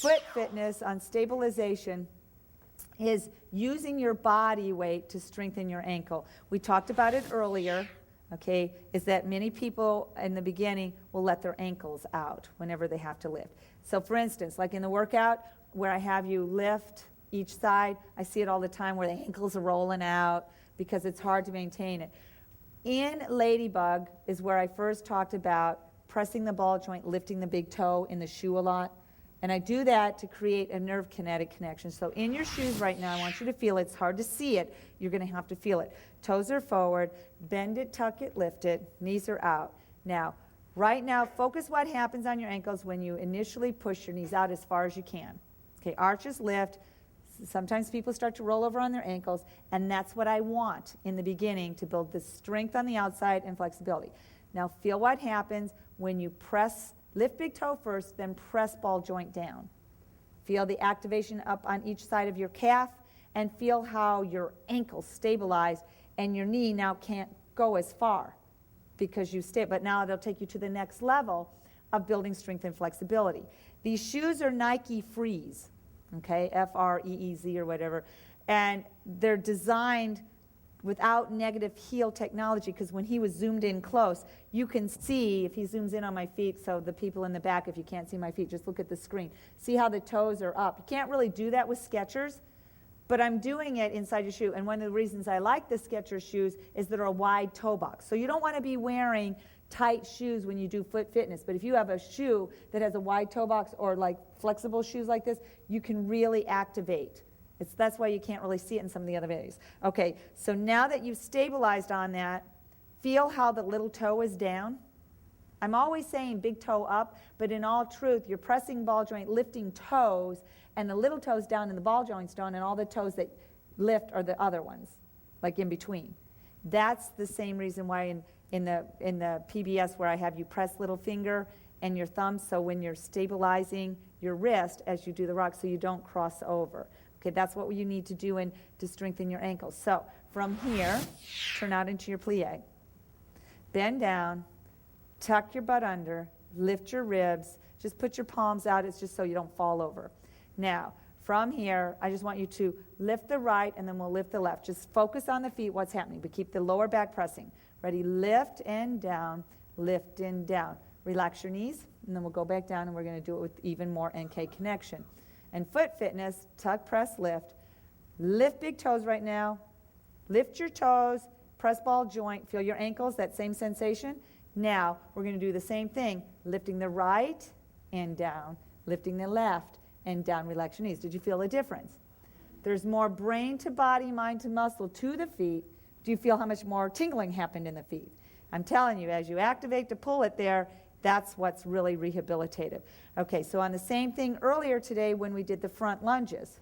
Foot fitness on stabilization is using your body weight to strengthen your ankle. We talked about it earlier, okay, is that many people in the beginning will let their ankles out whenever they have to lift. So for instance, like in the workout where I have you lift each side, I see it all the time where the ankles are rolling out because it's hard to maintain it. In Ladybug is where I first talked about pressing the ball joint, lifting the big toe in the shoe a lot. And I do that to create a nerve kinetic connection. So in your shoes right now, I want you to feel it. It's hard to see it. You're going to have to feel it. Toes are forward. Bend it, tuck it, lift it. Knees are out. Now, right now, focus what happens on your ankles when you initially push your knees out as far as you can. Okay, arches lift. Sometimes people start to roll over on their ankles, and that's what I want in the beginning to build the strength on the outside and flexibility. Now, feel what happens when you press. Lift big toe first, then press ball joint down. Feel the activation up on each side of your calf, and feel how your ankle stabilized and your knee now can't go as far because you stay, but now it'll take you to the next level of building strength and flexibility. These shoes are Nike Freeze, okay, F-R-E-E-Z or whatever, and they're designed without negative heel technology, because when he was zoomed in close, you can see, if he zooms in on my feet, so the people in the back, if you can't see my feet, just look at the screen. See how the toes are up. You can't really do that with Skechers, but I'm doing it inside your shoe. And one of the reasons I like the Skechers shoes is they're a wide toe box. So you don't want to be wearing tight shoes when you do foot fitness, but if you have a shoe that has a wide toe box or like flexible shoes like this, you can really activate. That's why you can't really see it in some of the other videos. Okay, so now that you've stabilized on that, feel how the little toe is down. I'm always saying big toe up, but in all truth, you're pressing ball joint, lifting toes, and the little toes down and the ball joints down, and all the toes that lift are the other ones, like in between. That's the same reason why in the PBS where I have you press little finger and your thumb, so when you're stabilizing your wrist as you do the rock, so you don't cross over. Okay, that's what you need to do to strengthen your ankles. So from here, turn out into your plie. Bend down, tuck your butt under, lift your ribs, just put your palms out. It's just so you don't fall over. Now, from here, I just want you to lift the right and then we'll lift the left. Just focus on the feet, what's happening, but keep the lower back pressing. Ready? Lift and down, lift and down. Relax your knees, and then we'll go back down and we're going to do it with even more NK connection. And foot fitness, tuck, press, lift. Lift big toes right now. Lift your toes, press ball joint, feel your ankles, that same sensation. Now, we're going to do the same thing, lifting the right and down, lifting the left and down. Relax your knees. Did you feel the difference? There's more brain to body, mind to muscle to the feet. Do you feel how much more tingling happened in the feet? I'm telling you, as you activate to pull it there, that's what's really rehabilitative. Okay, so on the same thing earlier today when we did the front lunges,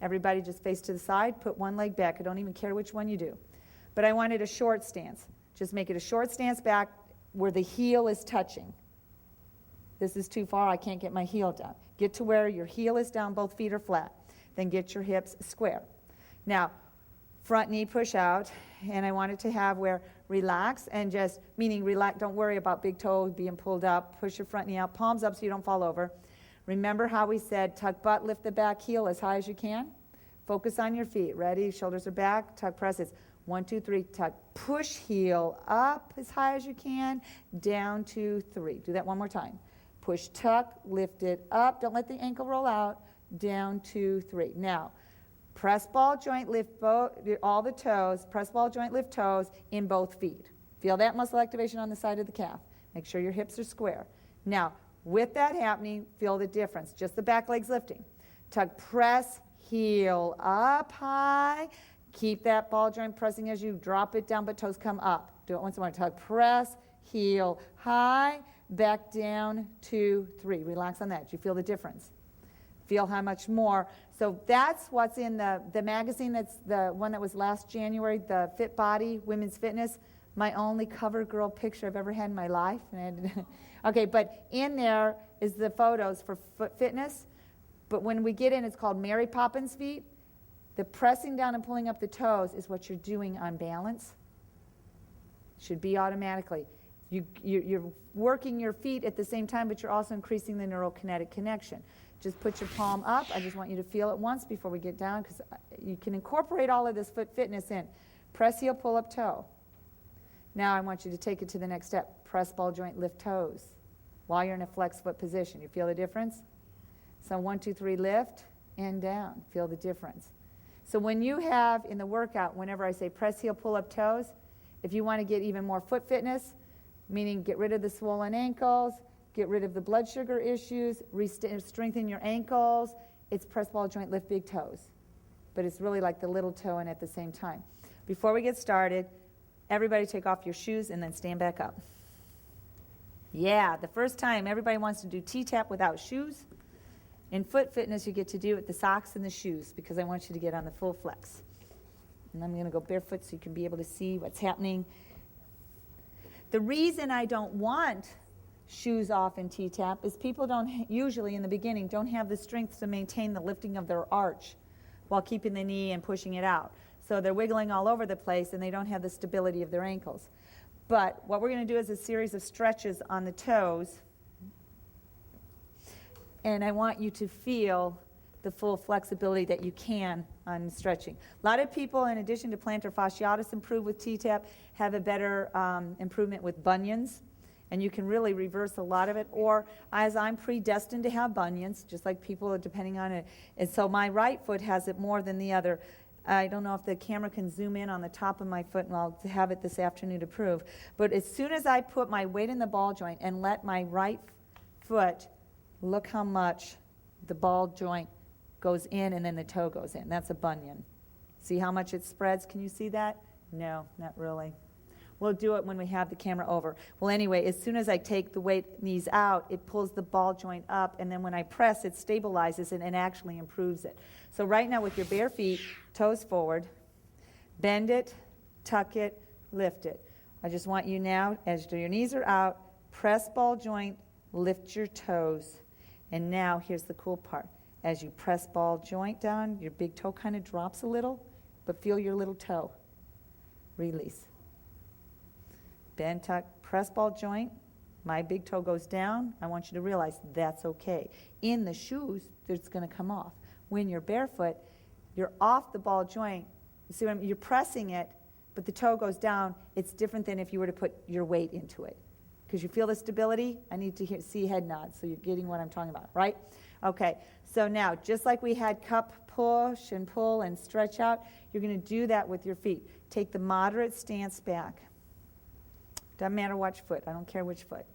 everybody just face to the side, put one leg back. I don't even care which one you do. But I wanted a short stance. Just make it a short stance back where the heel is touching. This is too far, I can't get my heel down. Get to where your heel is down, both feet are flat. Then get your hips square. Now, front knee push out, and I want it to have where relax and just, meaning relax, don't worry about big toe being pulled up, push your front knee out, palms up so you don't fall over. Remember how we said tuck butt, lift the back heel as high as you can? Focus on your feet. Ready? Shoulders are back, tuck presses. 1, 2, 3, tuck, push heel up as high as you can, down 2, 3. Do that one more time. Push, tuck, lift it up, don't let the ankle roll out, down 2, 3. Now, press ball joint, lift all the toes, press ball joint, lift toes in both feet. Feel that muscle activation on the side of the calf. Make sure your hips are square. Now, with that happening, feel the difference. Just the back legs lifting. Tuck, press, heel up high. Keep that ball joint pressing as you drop it down, but toes come up. Do it once more. Tuck, press, heel high, back down, 2, 3. Relax on that. Do you feel the difference? Feel how much more. So that's what's in the magazine. That's the one that was last January, the Fit Body, Women's Fitness. My only cover girl picture I've ever had in my life. Okay, but in there is the photos for foot fitness. But when we get in, it's called Mary Poppins feet. The pressing down and pulling up the toes is what you're doing on balance. Should be automatically. You're working your feet at the same time, but you're also increasing the neurokinetic connection. Just put your palm up. I just want you to feel it once before we get down, because you can incorporate all of this foot fitness in. Press heel, pull up toe. Now I want you to take it to the next step. Press ball joint, lift toes while you're in a flex foot position. You feel the difference? So 1, 2, 3, lift and down. Feel the difference. So when you have in the workout, whenever I say press heel, pull up toes, if you want to get even more foot fitness, meaning get rid of the swollen ankles, get rid of the blood sugar issues, strengthen your ankles, it's press ball joint, lift big toes. But it's really like the little toe and at the same time. Before we get started, everybody take off your shoes and then stand back up. Yeah, the first time everybody wants to do T-Tapp without shoes. In foot fitness, you get to do it the socks and the shoes, because I want you to get on the full flex. And I'm going to go barefoot so you can be able to see what's happening. The reason I don't want shoes off in T-Tapp is people don't usually in the beginning don't have the strength to maintain the lifting of their arch while keeping the knee and pushing it out. So they're wiggling all over the place and they don't have the stability of their ankles. But what we're going to do is a series of stretches on the toes. And I want you to feel the full flexibility that you can on stretching. A lot of people, in addition to plantar fasciitis improve with T-Tapp, have a better improvement with bunions. And you can really reverse a lot of it. Or as I'm predestined to have bunions, just like people are depending on it. And so my right foot has it more than the other. I don't know if the camera can zoom in on the top of my foot, and I'll have it this afternoon to prove. But as soon as I put my weight in the ball joint and let my right foot, look how much the ball joint goes in and then the toe goes in. That's a bunion. See how much it spreads? Can you see that? No, not really. We'll do it when we have the camera over. Well, anyway, as soon as I take the weight knees out, it pulls the ball joint up, and then when I press, it stabilizes it and actually improves it. So right now with your bare feet, toes forward, bend it, tuck it, lift it. I just want you now, as your knees are out, press ball joint, lift your toes. And now here's the cool part. As you press ball joint down, your big toe kind of drops a little, but feel your little toe. Release. Bend, tuck, press ball joint. My big toe goes down. I want you to realize that's okay. In the shoes, it's going to come off. When you're barefoot, you're off the ball joint. You see what I mean? You're pressing it, but the toe goes down. It's different than if you were to put your weight into it. Because you feel the stability, I need to see head nods, so you're getting what I'm talking about, right? Okay, so now, just like we had cup push and pull and stretch out, you're going to do that with your feet. Take the moderate stance back. Doesn't matter which foot. I don't care which foot.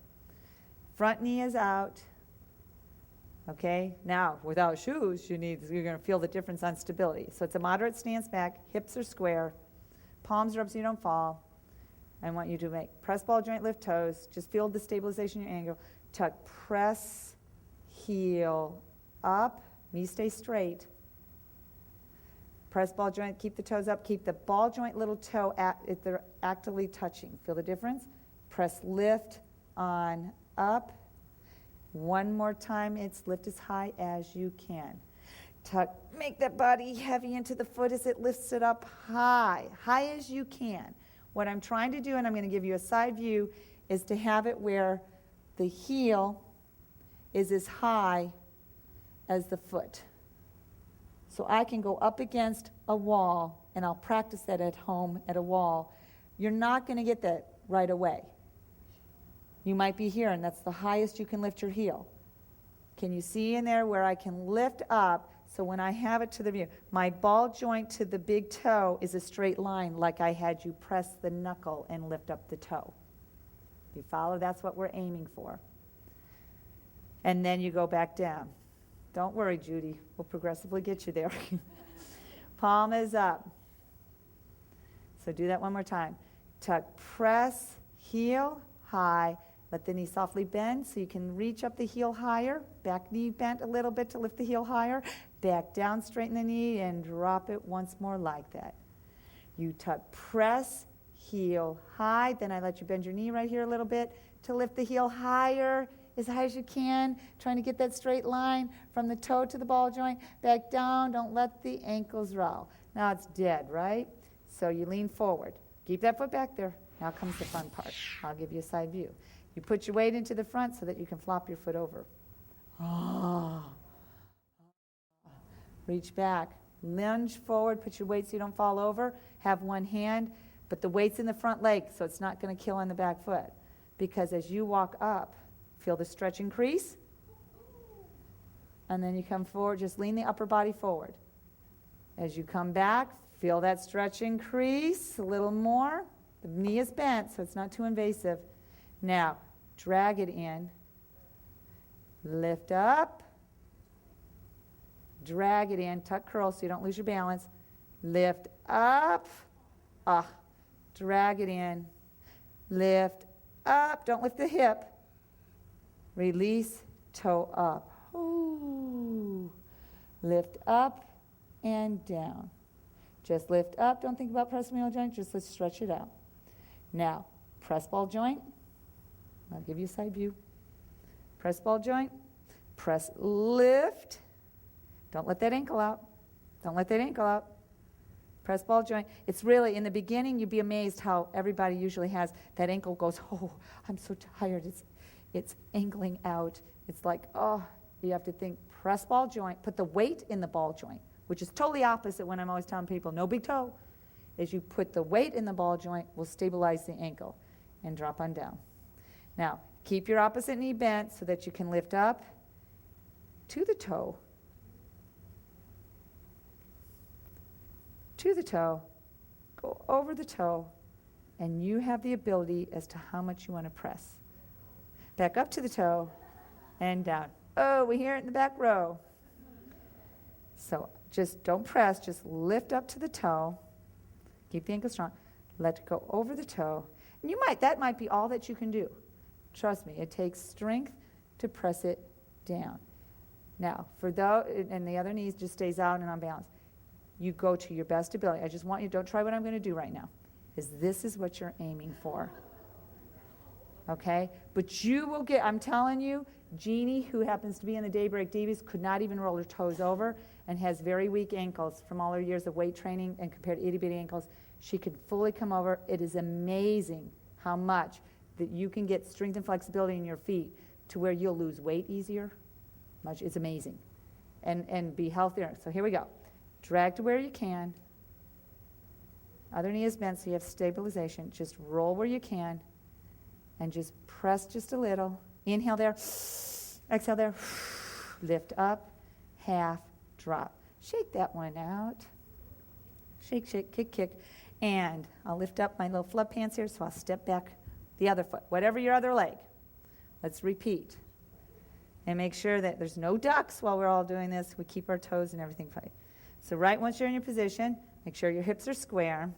Front knee is out. Okay, now, without shoes, you're going to feel the difference on stability. So it's a moderate stance back. Hips are square. Palms are up so you don't fall. I want you to make press ball joint, lift toes. Just feel the stabilization in your ankle. Tuck, press, heel, up. Knees stay straight. Press ball joint, keep the toes up. Keep the ball joint, little toe, if they're actively touching. Feel the difference? Press, lift, on, up. One more time, it's lift as high as you can. Tuck, make that body heavy into the foot as it lifts it up high as you can. What I'm trying to do, and I'm going to give you a side view, is to have it where the heel is as high as the foot. So I can go up against a wall, and I'll practice that at home at a wall. You're not going to get that right away. You might be here, and that's the highest you can lift your heel. Can you see in there where I can lift up? So when I have it to the view, my ball joint to the big toe is a straight line, like I had you press the knuckle and lift up the toe. You follow? That's what we're aiming for. And then you go back down. Don't worry, Judy. We'll progressively get you there. Palm is up. So do that one more time. Tuck, press, heel, high. Let the knee softly bend so you can reach up the heel higher. Back knee bent a little bit to lift the heel higher. Back down, straighten the knee, and drop it once more like that. You tuck, press, heel, high. Then I let you bend your knee right here a little bit to lift the heel higher, as high as you can, trying to get that straight line from the toe to the ball joint. Back down, don't let the ankles roll. Now it's dead, right? So you lean forward. Keep that foot back there. Now comes the fun part. I'll give you a side view. You put your weight into the front so that you can flop your foot over. Reach back. Lunge forward. Put your weight so you don't fall over. Have one hand, but the weight's in the front leg, so it's not going to kill on the back foot. Because as you walk up, feel the stretch increase. And then you come forward. Just lean the upper body forward. As you come back, feel that stretch increase a little more. The knee is bent, so it's not too invasive. Now, drag it in. Lift up. Drag it in. Tuck curl so you don't lose your balance. Lift up. Drag it in. Lift up. Don't lift the hip. Release. Toe up. Ooh. Lift up and down. Just lift up. Don't think about press medial joint. Just let's stretch it out. Now, press ball joint. I'll give you a side view. Press ball joint. Press lift. Don't let that ankle out. Don't let that ankle out. Press ball joint. It's really, in the beginning, you'd be amazed how everybody usually has that ankle goes, oh, I'm so tired. It's angling out. It's like, oh, you have to think press ball joint. Put the weight in the ball joint, which is totally opposite when I'm always telling people, no big toe. As you put the weight in the ball joint, will stabilize the ankle and drop on down. Now, keep your opposite knee bent so that you can lift up to the toe. To the toe, go over the toe, and you have the ability as to how much you want to press. Back up to the toe and down. Oh, we hear it in the back row. So just don't press, just lift up to the toe. Keep the ankle strong. Let it go over the toe. And that might be all that you can do. Trust me, it takes strength to press it down. Now, for those, and the other knee just stays out and on balance. You go to your best ability. I just want you, don't try what I'm going to do right now, this is what you're aiming for. Okay? But you will get, I'm telling you, Jeannie, who happens to be in the Daybreak Divas, could not even roll her toes over and has very weak ankles from all her years of weight training, and compared to itty-bitty ankles, she could fully come over. It is amazing how much that you can get strength and flexibility in your feet to where you'll lose weight easier. It's amazing. And be healthier. So here we go. Drag to where you can. Other knee is bent so you have stabilization. Just roll where you can and just press just a little. Inhale there. Exhale there. Lift up. Half. Drop. Shake that one out. Shake, shake, kick, kick. And I'll lift up my little flood pants here, so I'll step back the other foot, whatever your other leg. Let's repeat. And make sure that there's no ducks while we're all doing this. We keep our toes and everything tight. So right once you're in your position, make sure your hips are square.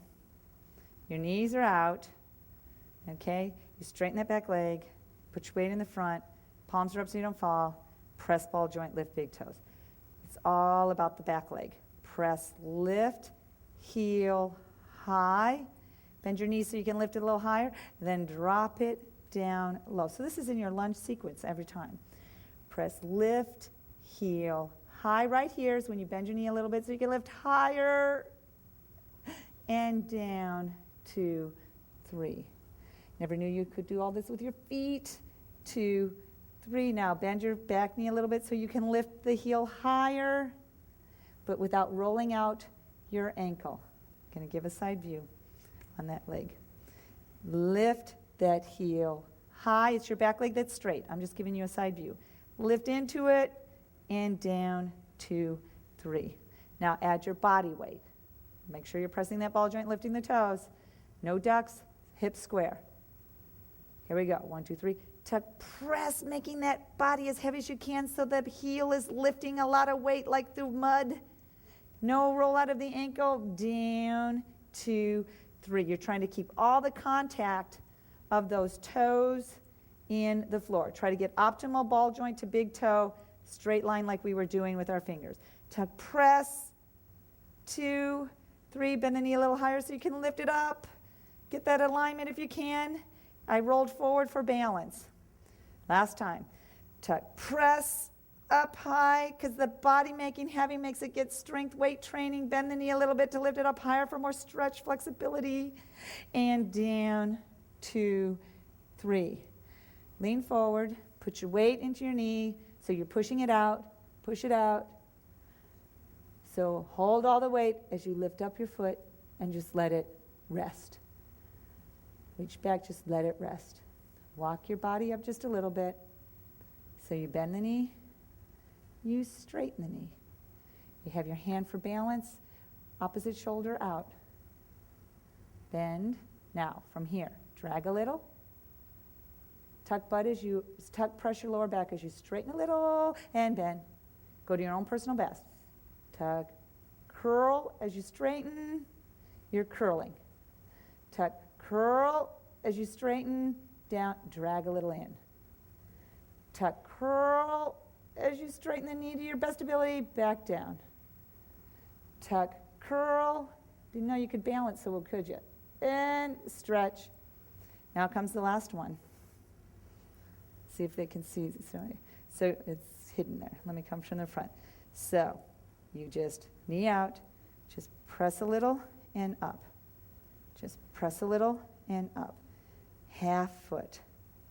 Your knees are out. Okay? You straighten that back leg. Put your weight in the front. Palms are up so you don't fall. Press ball joint, lift big toes. It's all about the back leg. Press, lift, heel, high. Bend your knees so you can lift it a little higher. Then drop it down low. So this is in your lunge sequence every time. Press, lift, heel, high. Right here is when you bend your knee a little bit so you can lift higher. And down, 2, 3. Never knew you could do all this with your feet. 2, 3. Now bend your back knee a little bit so you can lift the heel higher, but without rolling out your ankle. I'm going to give a side view on that leg. Lift that heel high. It's your back leg that's straight. I'm just giving you a side view. Lift into it and down, 2, 3. Now add your body weight. Make sure you're pressing that ball joint, lifting the toes. No ducks, hips square. Here we go. 1, 2, 3. Tuck, press, making that body as heavy as you can so the heel is lifting a lot of weight like through mud. No roll out of the ankle. Down, 2, 3. You're trying to keep all the contact of those toes in the floor. Try to get optimal ball joint to big toe, straight line like we were doing with our fingers. Tuck, press, 2, 3. Bend the knee a little higher so you can lift it up. Get that alignment if you can. I rolled forward for balance. Last time. Tuck, press up high because the body making heavy makes it get strength, weight training. Bend the knee a little bit to lift it up higher for more stretch, flexibility. And down, 2, 3. Lean forward, put your weight into your knee, so you're pushing it out, push it out. So hold all the weight as you lift up your foot and just let it rest. Reach back, just let it rest. Walk your body up just a little bit. So you bend the knee, you straighten the knee. You have your hand for balance, opposite shoulder out. Bend. Now, from here, drag a little. Press your lower back as you straighten a little and bend. Go to your own personal best. Tug, curl as you straighten, you're curling. Tuck, curl as you straighten, down, drag a little in. Tuck, curl as you straighten the knee to your best ability, back down. Tuck, curl, didn't know you could balance, so could you? And stretch. Now comes the last one. See if they can see. So it's hidden there. Let me come from the front. So you just knee out, just press a little and up. Just press a little and up. Half foot.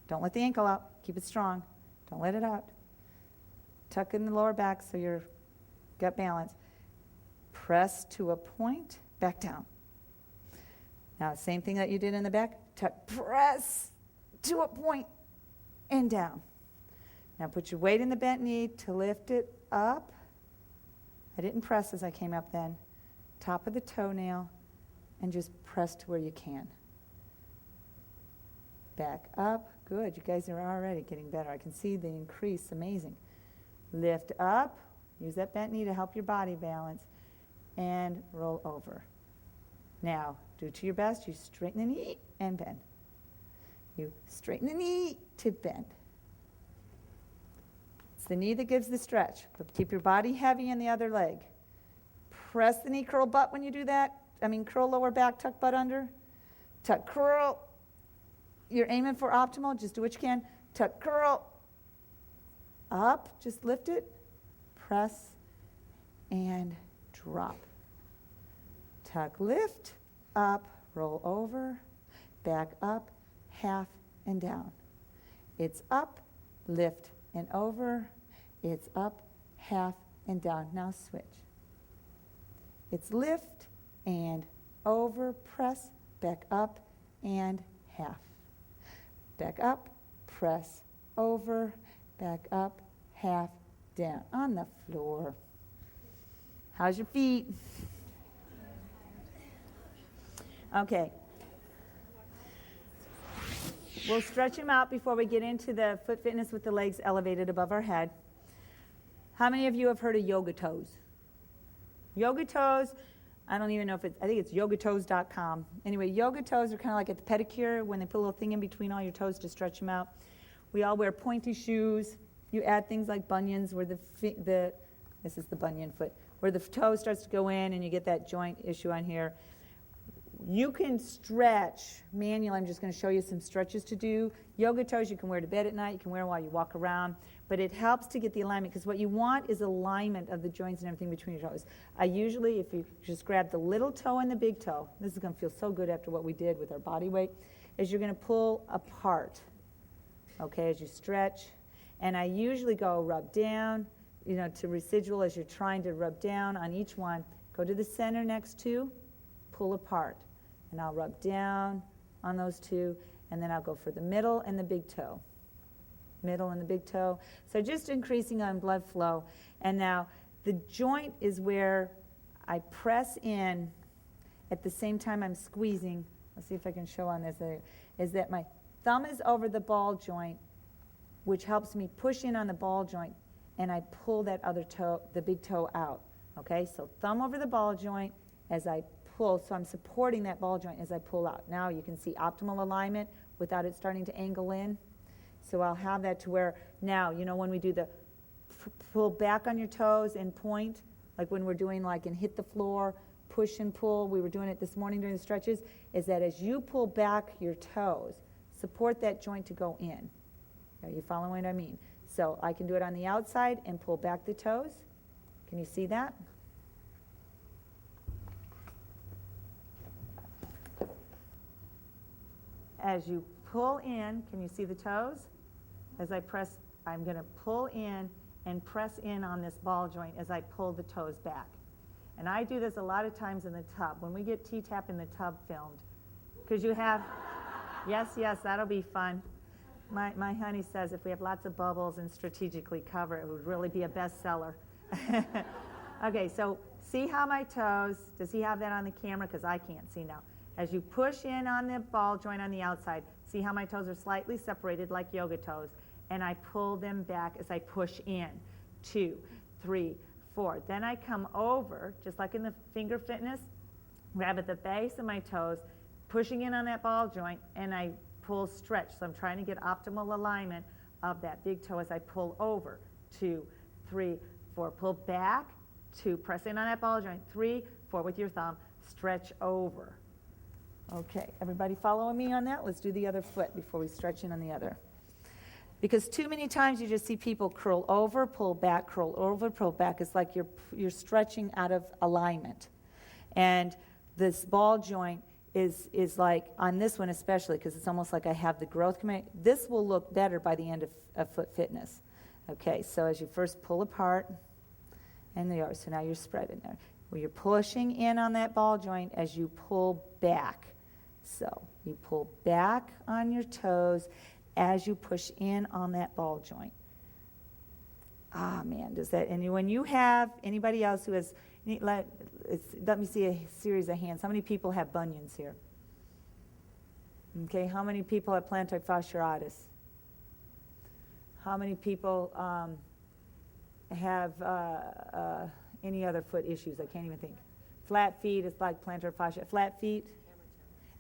Don't let the ankle out. Keep it strong. Don't let it out. Tuck in the lower back so you've got balance. Press to a point, back down. Now, same thing that you did in the back. Tuck, press to a point and down. Now put your weight in the bent knee to lift it up. I didn't press as I came up then. Top of the toenail and just press to where you can. Back up. Good. You guys are already getting better. I can see the increase. Amazing. Lift up. Use that bent knee to help your body balance. And roll over. Now, do to your best. You straighten the knee and bend. You straighten the knee to bend. It's the knee that gives the stretch. But keep your body heavy in the other leg. Press the knee, curl butt when you do that. Curl lower back, tuck butt under. Tuck, curl. You're aiming for optimal. Just do what you can. Tuck, curl. Up. Just lift it. Press. And drop. Tuck, lift. Up. Roll over. Back up. Half and down. It's up. Lift and over. It's up. Half and down. Now switch. It's lift and over, press, back up, and half. Back up, press, over, back up, half, down. On the floor. How's your feet? Okay. We'll stretch them out before we get into the foot fitness with the legs elevated above our head. How many of you have heard of yoga toes? Yoga toes, I don't even know if I think it's yogatoes.com. Anyway, yoga toes are kind of like at the pedicure when they put a little thing in between all your toes to stretch them out. We all wear pointy shoes. You add things like bunions where this is the bunion foot, where the toe starts to go in and you get that joint issue on here. You can stretch manually. I'm just going to show you some stretches to do. Yoga toes you can wear to bed at night. You can wear them while you walk around. But it helps to get the alignment because what you want is alignment of the joints and everything between your toes. I usually, if you just grab the little toe and the big toe, this is going to feel so good after what we did with our body weight, is you're going to pull apart, okay, as you stretch. And I usually go rub down, to residual as you're trying to rub down on each one. Go to the center next to, pull apart. And I'll rub down on those two, and then I'll go for the middle and the big toe. Middle and the big toe. So just increasing on blood flow. And now the joint is where I press in at the same time I'm squeezing. Let's see if I can show on this. Is that my thumb is over the ball joint, which helps me push in on the ball joint, and I pull that other toe, the big toe out. Okay, so thumb over the ball joint as I pull, so I'm supporting that ball joint as I pull out. Now you can see optimal alignment without it starting to angle in. So I'll have that to where now, when we do the pull back on your toes and point, like when we're doing like and hit the floor, push and pull, we were doing it this morning during the stretches, is that as you pull back your toes, support that joint to go in. Are you following what I mean? So I can do it on the outside and pull back the toes. Can you see that? as you pull in, can you see the toes? As I press, I'm going to pull in and press in on this ball joint as I pull the toes back. And I do this a lot of times in the tub. When we get T-Tapp in the tub filmed, because you have, yes, that'll be fun. My honey says if we have lots of bubbles and strategically cover, it would really be a bestseller. Okay, so see how my toes, does he have that on the camera? Because I can't see now. As you push in on the ball joint on the outside, see how my toes are slightly separated like yoga toes, and I pull them back as I push in. 2, 3, 4. Then I come over, just like in the finger fitness, grab at the base of my toes, pushing in on that ball joint, and I pull stretch. So I'm trying to get optimal alignment of that big toe as I pull over. 2, 3, 4. Pull back. 2. Press in on that ball joint. 3, 4 with your thumb. Stretch over. Okay, everybody following me on that? Let's do the other foot before we stretch in on the other. Because too many times you just see people curl over, pull back, curl over, pull back. It's like you're stretching out of alignment. And this ball joint is like, on this one especially, because it's almost like I have the growth coming. This will look better by the end of foot fitness. Okay, so as you first pull apart, and there you are. So now you're spreading there. Well, you're pushing in on that ball joint as you pull back. So you pull back on your toes as you push in on that ball joint. Ah, man, does that, and when you have, anybody else who has, let me see a series of hands. How many people have bunions here? Okay, how many people have plantar fasciitis? How many people have any other foot issues? I can't even think. Flat feet is like plantar fascia. Flat feet?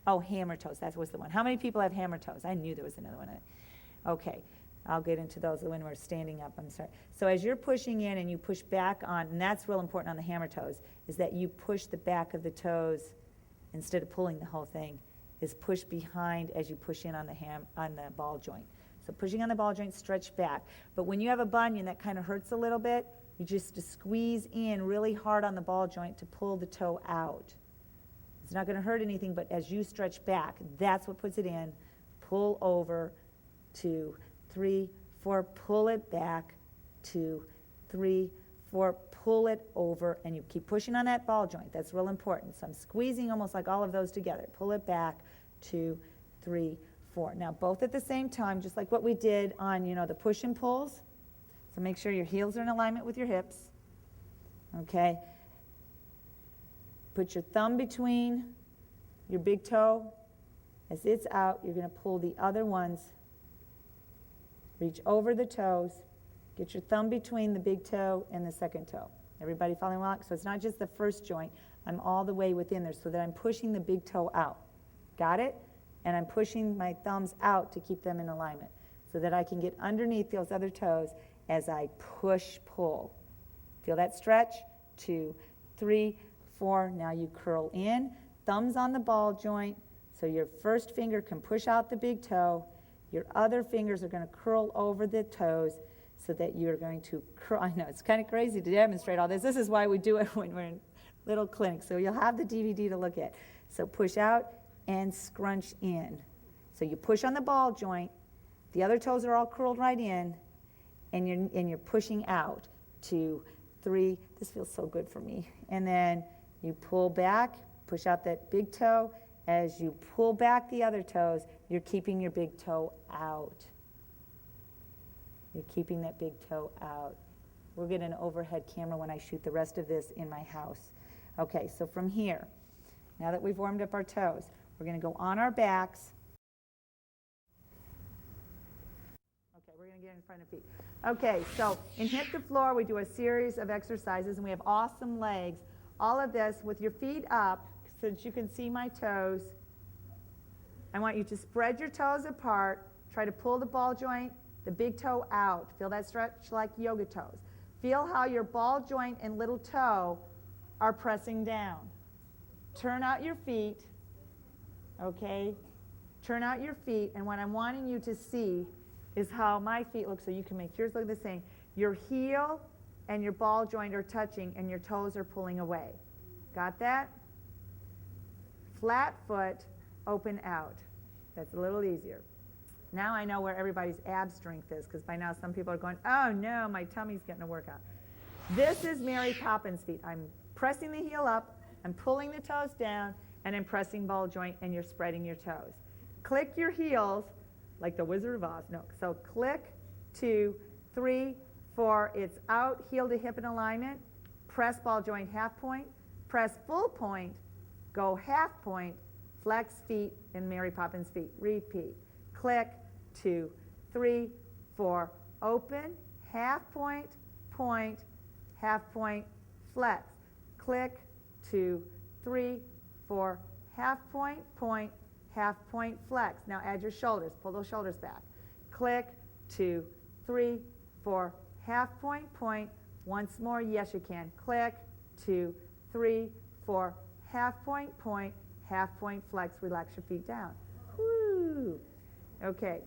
Oh, hammer toes. That was the one. How many people have hammer toes? I knew there was another one. Okay, I'll get into those when we're standing up. I'm sorry. So as you're pushing in and you push back on, and that's real important on the hammer toes, is that you push the back of the toes instead of pulling the whole thing. Is push behind as you push in on the ball joint. So pushing on the ball joint, stretch back. But when you have a bunion that kind of hurts a little bit, you just squeeze in really hard on the ball joint to pull the toe out. It's not going to hurt anything, but as you stretch back, that's what puts it in. Pull over. 2, 3, 4. Pull it back. 2, 3, 4. Pull it over, and you keep pushing on that ball joint. That's real important. So I'm squeezing almost like all of those together. Pull it back. 2, 3, 4. Now both at the same time, just like what we did on, the push and pulls. So make sure your heels are in alignment with your hips. Okay. Put your thumb between your big toe. As it's out, you're going to pull the other ones. Reach over the toes. Get your thumb between the big toe and the second toe. Everybody following along? So it's not just the first joint. I'm all the way within there so that I'm pushing the big toe out. Got it? And I'm pushing my thumbs out to keep them in alignment so that I can get underneath those other toes as I push, pull. Feel that stretch? 2, 3, 4. Now you curl in. Thumbs on the ball joint so your first finger can push out the big toe. Your other fingers are going to curl over the toes so that you're going to curl. I know, it's kind of crazy to demonstrate all this. This is why we do it when we're in little clinics. So you'll have the DVD to look at. So push out and scrunch in. So you push on the ball joint. The other toes are all curled right in, and you're pushing out. 2, 3. This feels so good for me. And then you pull back, push out that big toe. As you pull back the other toes, you're keeping your big toe out. You're keeping that big toe out. We'll get an overhead camera when I shoot the rest of this in my house. Okay, so from here, now that we've warmed up our toes, we're going to go on our backs. Okay, we're going to get in front of feet. Okay, so in Hit the Floor, we do a series of exercises, and we have awesome legs. All of this with your feet up so that you can see my toes. I want you to spread your toes apart. Try to pull the ball joint, the big toe out. Feel that stretch like yoga toes. Feel how your ball joint and little toe are pressing down. Turn out your feet, okay? Turn out your feet, and what I'm wanting you to see is how my feet look so you can make yours look the same. Your heel and your ball joint are touching, and your toes are pulling away. Got that? Flat foot, open out. That's a little easier. Now I know where everybody's ab strength is, because by now some people are going, oh no, my tummy's getting a workout. This is Mary Poppins feet. I'm pressing the heel up, I'm pulling the toes down, and I'm pressing ball joint, and you're spreading your toes. Click your heels like the Wizard of Oz. No, so click, 2, 3, 4. It's out, heel to hip in alignment. Press ball joint half point. Press full point. Go half point. Flex feet in Mary Poppins feet. Repeat. Click, 2, 3, 4. Open, half point, point, half point, flex. Click, 2, 3, 4. Half point, point, half point, flex. Now add your shoulders. Pull those shoulders back. Click, 2, 3, 4. Half point, point. Once more, yes you can. Click, 2, 3, 4. Half point, point, half point, flex. Relax your feet down. Woo! Okay.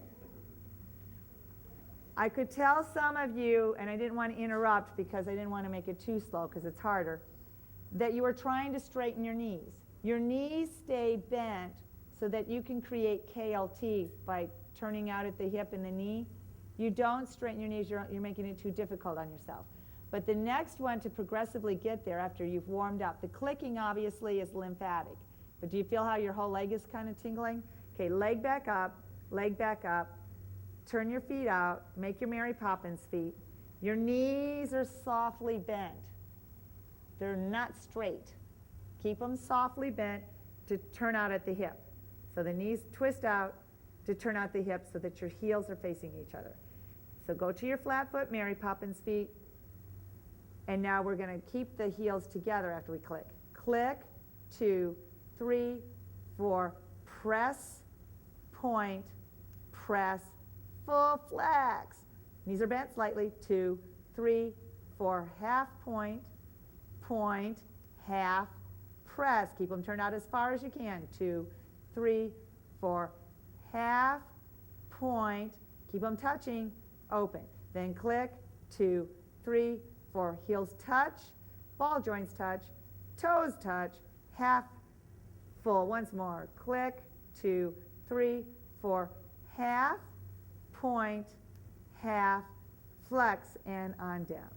I could tell some of you, and I didn't want to interrupt because I didn't want to make it too slow because it's harder, that you are trying to straighten your knees. Your knees stay bent so that you can create KLT by turning out at the hip and the knee. You don't straighten your knees, you're making it too difficult on yourself. But the next one to progressively get there after you've warmed up, the clicking obviously is lymphatic. But do you feel how your whole leg is kind of tingling? Okay, leg back up, turn your feet out, make your Mary Poppins feet. Your knees are softly bent. They're not straight. Keep them softly bent to turn out at the hip. So the knees twist out to turn out the hips so that your heels are facing each other. So go to your flat foot Mary Poppins feet. And now we're going to keep the heels together after we click. Click, 2, 3, 4. Press, point, press, full flex. Knees are bent slightly. 2, 3, 4. Half point, point, half, press. Keep them turned out as far as you can. 2, 3, 4. Half, point. Keep them touching. Open. Then click. 2, 3, 4. Heels touch. Ball joints touch. Toes touch. Half, full. Once more. Click. 2, 3, 4. Half, point, half, flex, and on down.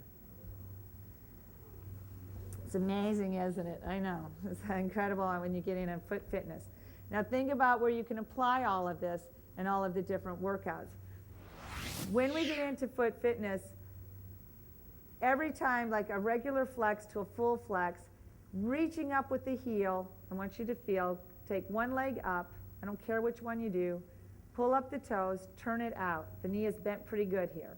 It's amazing, isn't it? I know. It's incredible when you get in on foot fitness. Now think about where you can apply all of this and all of the different workouts. When we get into foot fitness, every time, like a regular flex to a full flex, reaching up with the heel, I want you to feel, take one leg up, I don't care which one you do, pull up the toes, turn it out. The knee is bent pretty good here.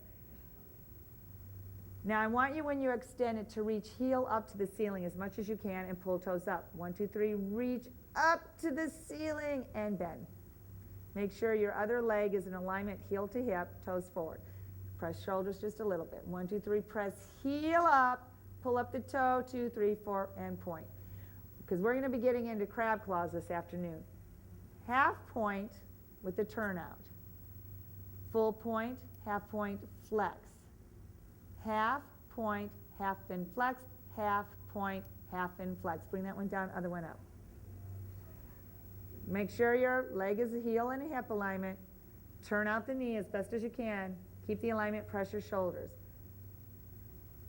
Now I want you, when you extend it, to reach heel up to the ceiling as much as you can and pull toes up. 1, 2, 3, reach up to the ceiling and bend. Make sure your other leg is in alignment, heel to hip, toes forward. Press shoulders just a little bit. 1, 2, 3, press heel up, pull up the toe, 2, 3, 4, and point. Because we're going to be getting into crab claws this afternoon. Half point with the turnout. Full point, half point, flex. Half point, half and flex, half point, half and flex. Bring that one down, other one up. Make sure your leg is a heel and a hip alignment. Turn out the knee as best as you can. Keep the alignment, press your shoulders.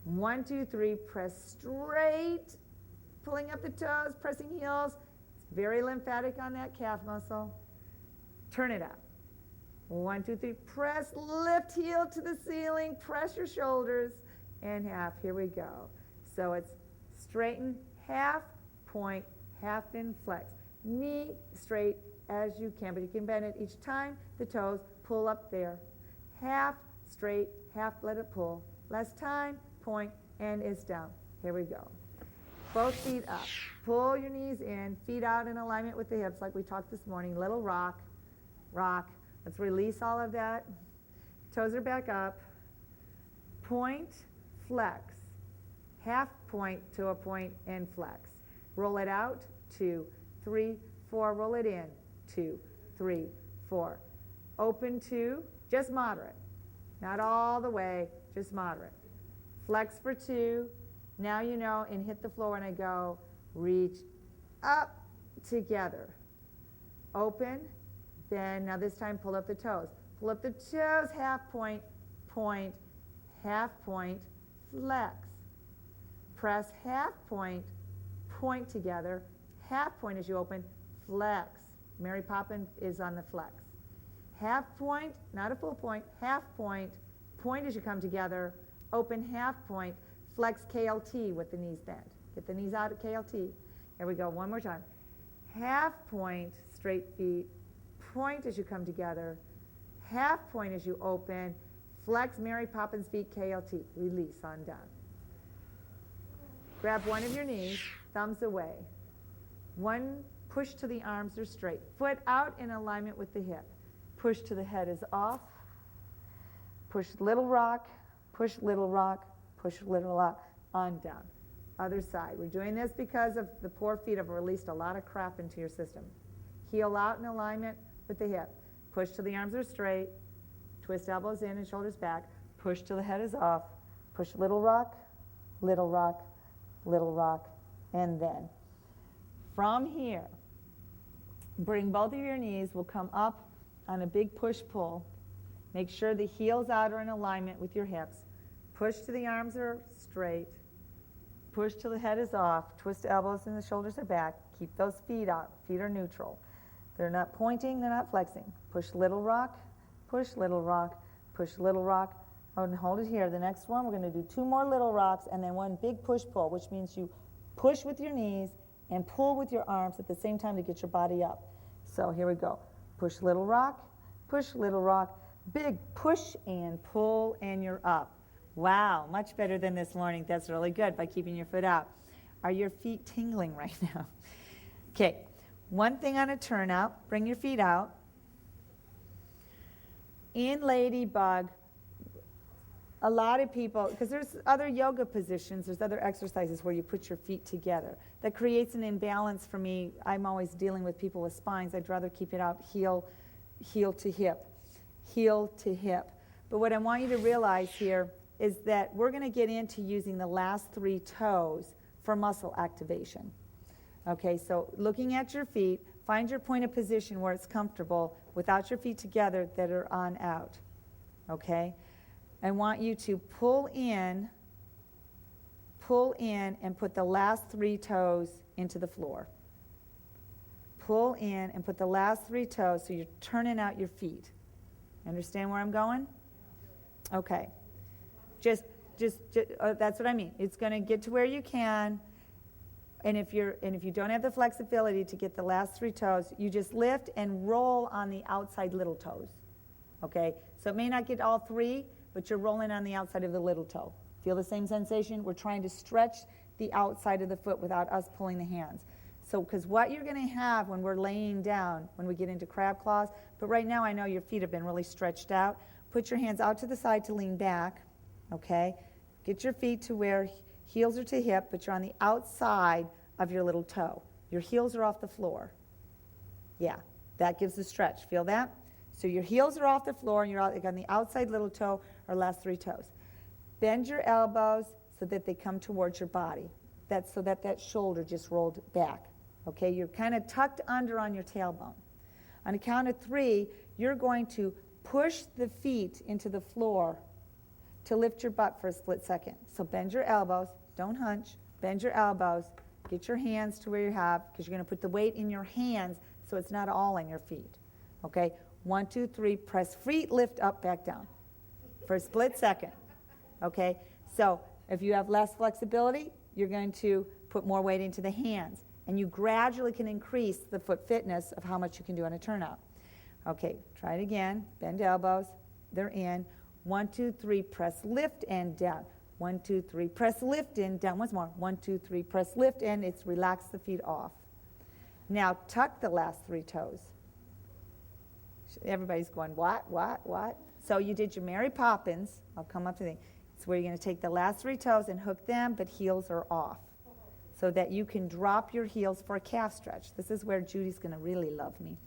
1, 2, 3, press straight. Pulling up the toes, pressing heels. It's very lymphatic on that calf muscle. Turn it out. 1, 2, 3, press, lift heel to the ceiling, press your shoulders, and half. Here we go. So it's straighten, half, point, half, and flex. Knee straight as you can, but you can bend it each time. The toes, pull up there. Half, straight, half, let it pull. Less time, point, and it's down. Here we go. Both feet up. Pull your knees in, feet out in alignment with the hips like we talked this morning. Little rock, rock. Let's release all of that. Toes are back up. Point, flex. Half point to a point and flex. Roll it out. 2, 3, 4. Roll it in. 2, 3, 4. Open 2. Just moderate. Not all the way, just moderate. Flex for 2. Now you know, and hit the floor when I go. Reach up together. Open, Bend. Now this time pull up the toes. Pull up the toes, half point, point, half point, flex. Press half point, point together, half point as you open, flex. Mary Poppins is on the flex. Half point, not a full point, half point, point as you come together, open half point, flex KLT with the knees bent. Get the knees out at KLT. Here we go, one more time. Half point, straight feet, point as you come together, half point as you open, flex Mary Poppins feet, KLT, release on down. Grab one of your knees, thumbs away. One, push to the arms are straight. Foot out in alignment with the hip. Push to the head is off. Push little rock, push little rock, push little rock, on down. Other side. We're doing this because of the poor feet have released a lot of crap into your system. Heel out in alignment with the hip. Push till the arms are straight. Twist elbows in and shoulders back. Push till the head is off. Push little rock, little rock, little rock, and then from here, bring both of your knees, will come up on a big push-pull. Make sure the heels out are in alignment with your hips. Push till the arms are straight. Push till the head is off. Twist the elbows and the shoulders are back. Keep those feet out. Feet are neutral. They're not pointing, they're not flexing. Push little rock, push little rock, push little rock. Oh, and hold it here. The next one, we're going to do 2 more little rocks and then one big push-pull, which means you push with your knees and pull with your arms at the same time to get your body up. So here we go. Push little rock, big push and pull, and you're up. Wow, much better than this morning. That's really good by keeping your foot out. Are your feet tingling right now? Okay, one thing on a turnout, bring your feet out. In Ladybug, a lot of people, because there's other yoga positions, there's other exercises where you put your feet together. That creates an imbalance for me. I'm always dealing with people with spines. I'd rather keep it out heel to hip, heel to hip. But what I want you to realize here is that we're going to get into using the last 3 toes for muscle activation. Okay, so looking at your feet, find your point of position where it's comfortable without your feet together that are on out. Okay? I want you to pull in, and put the last 3 toes into the floor. Pull in and put the last 3 toes so you're turning out your feet. Understand where I'm going? Okay. Just that's what I mean. It's going to get to where you can, and if you don't have the flexibility to get the last 3 toes, you just lift and roll on the outside little toes. Okay? So it may not get all 3, but you're rolling on the outside of the little toe. Feel the same sensation? We're trying to stretch the outside of the foot without us pulling the hands. So, because what you're going to have when we're laying down, when we get into crab claws, but right now I know your feet have been really stretched out. Put your hands out to the side to lean back, okay? Get your feet to where heels are to hip, but you're on the outside of your little toe. Your heels are off the floor. Yeah, that gives the stretch. Feel that? So your heels are off the floor, and you're on the outside little toe or last 3 toes. Bend your elbows so that they come towards your body. That's so that shoulder just rolled back. Okay, you're kind of tucked under on your tailbone. On a count of 3, you're going to push the feet into the floor to lift your butt for a split second. So bend your elbows, don't hunch, bend your elbows, get your hands to where you have, because you're going to put the weight in your hands so it's not all in your feet. Okay, 1, 2, 3, press feet, lift up, back down for a split second. Okay, so if you have less flexibility, you're going to put more weight into the hands, and you gradually can increase the foot fitness of how much you can do on a turnout. Okay, try it again. Bend elbows, they're in. 1, 2, 3, press, lift, and down. 1, 2, 3, press, lift, and down. Once more. 1, 2, 3, press, lift, and it's relax the feet off. Now tuck the last 3 toes. Everybody's going, what? So you did your Mary Poppins. I'll come up to the. It's where you're going to take the last 3 toes and hook them, but heels are off, so that you can drop your heels for a calf stretch. This is where Judy's going to really love me.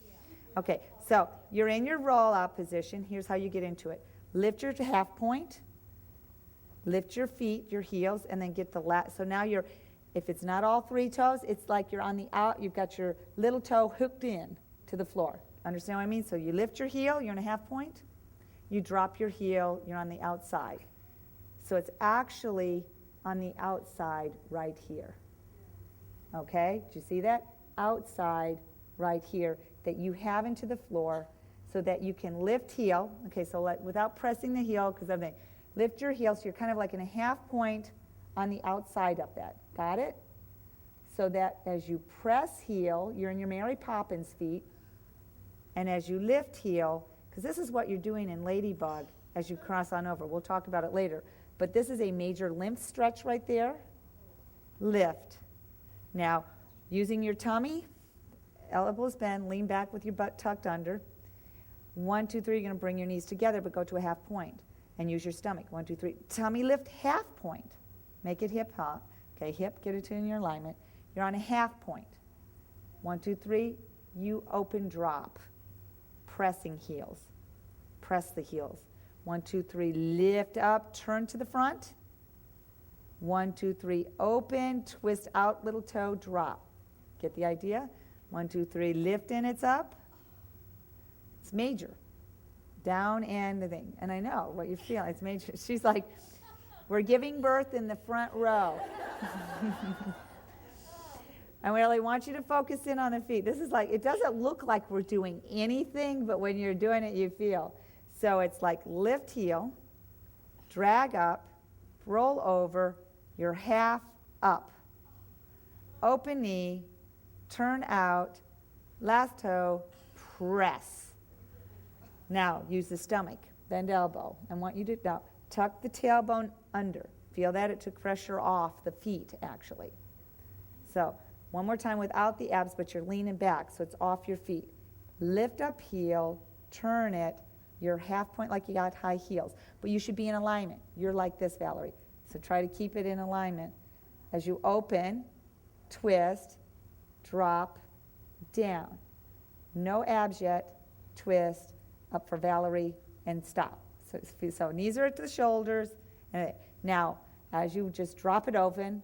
Okay, so you're in your roll-out position. Here's how you get into it. Lift your half point, lift your feet, your heels, and then get the last. So now you're, if it's not all 3 toes, it's like you're on the out, you've got your little toe hooked in to the floor. Understand what I mean? So you lift your heel, you're in a half point. You drop your heel, you're on the outside. So it's actually on the outside right here. Okay? Do you see that? Outside right here that you have into the floor so that you can lift heel. Okay, so without pressing the heel, because of the lift your heel so you're kind of like in a half point on the outside of that. Got it? So that as you press heel, you're in your Mary Poppins feet, and as you lift heel, because this is what you're doing in Ladybug as you cross on over. We'll talk about it later. But this is a major lymph stretch right there. Lift. Now, using your tummy, elbows bend, lean back with your butt tucked under. 1, 2, 3, you're going to bring your knees together, but go to a half point. And use your stomach. 1, 2, 3. Tummy lift, half point. Make it hip hop. Okay, hip, get it in your alignment. You're on a half point. 1, 2, 3, you open, drop. Pressing heels. Press the heels. 1, 2, 3, lift up, turn to the front. 1, 2, 3, open, twist out, little toe, drop. Get the idea? 1, 2, 3, lift and it's up. It's major. Down and the thing. And I know what you feel. It's major. She's like, we're giving birth in the front row. I really want you to focus in on the feet. This is like, it doesn't look like we're doing anything, but when you're doing it, you feel. So it's like lift heel, drag up, roll over, you're half up. Open knee, turn out, last toe, press. Now, use the stomach, bend elbow. I want you to now tuck the tailbone under. Feel that? It took pressure off the feet, actually. So, one more time without the abs, but you're leaning back, so it's off your feet. Lift up heel, turn it. You're half point like you got high heels. But you should be in alignment. You're like this, Valerie. So try to keep it in alignment. As you open, twist, drop, down. No abs yet. Twist, up for Valerie, and stop. So knees are at the shoulders. And now, as you just drop it open,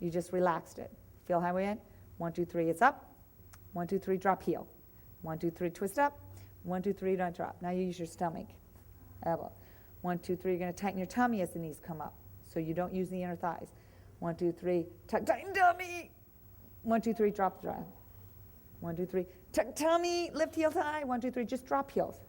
you just relaxed it. Feel how we went? 1, 2, 3, it's up. 1, 2, 3, drop heel. 1, 2, 3, twist up. 1, 2, 3, don't drop. Now you use your stomach. Elbow. 1, 2, 3, you're going to tighten your tummy as the knees come up. So you don't use the inner thighs. 1, 2, 3, tighten tummy. 1, 2, 3, drop the drive. 1, 2, 3, tuck tummy, lift heels high. 1, 2, 3, just drop heels.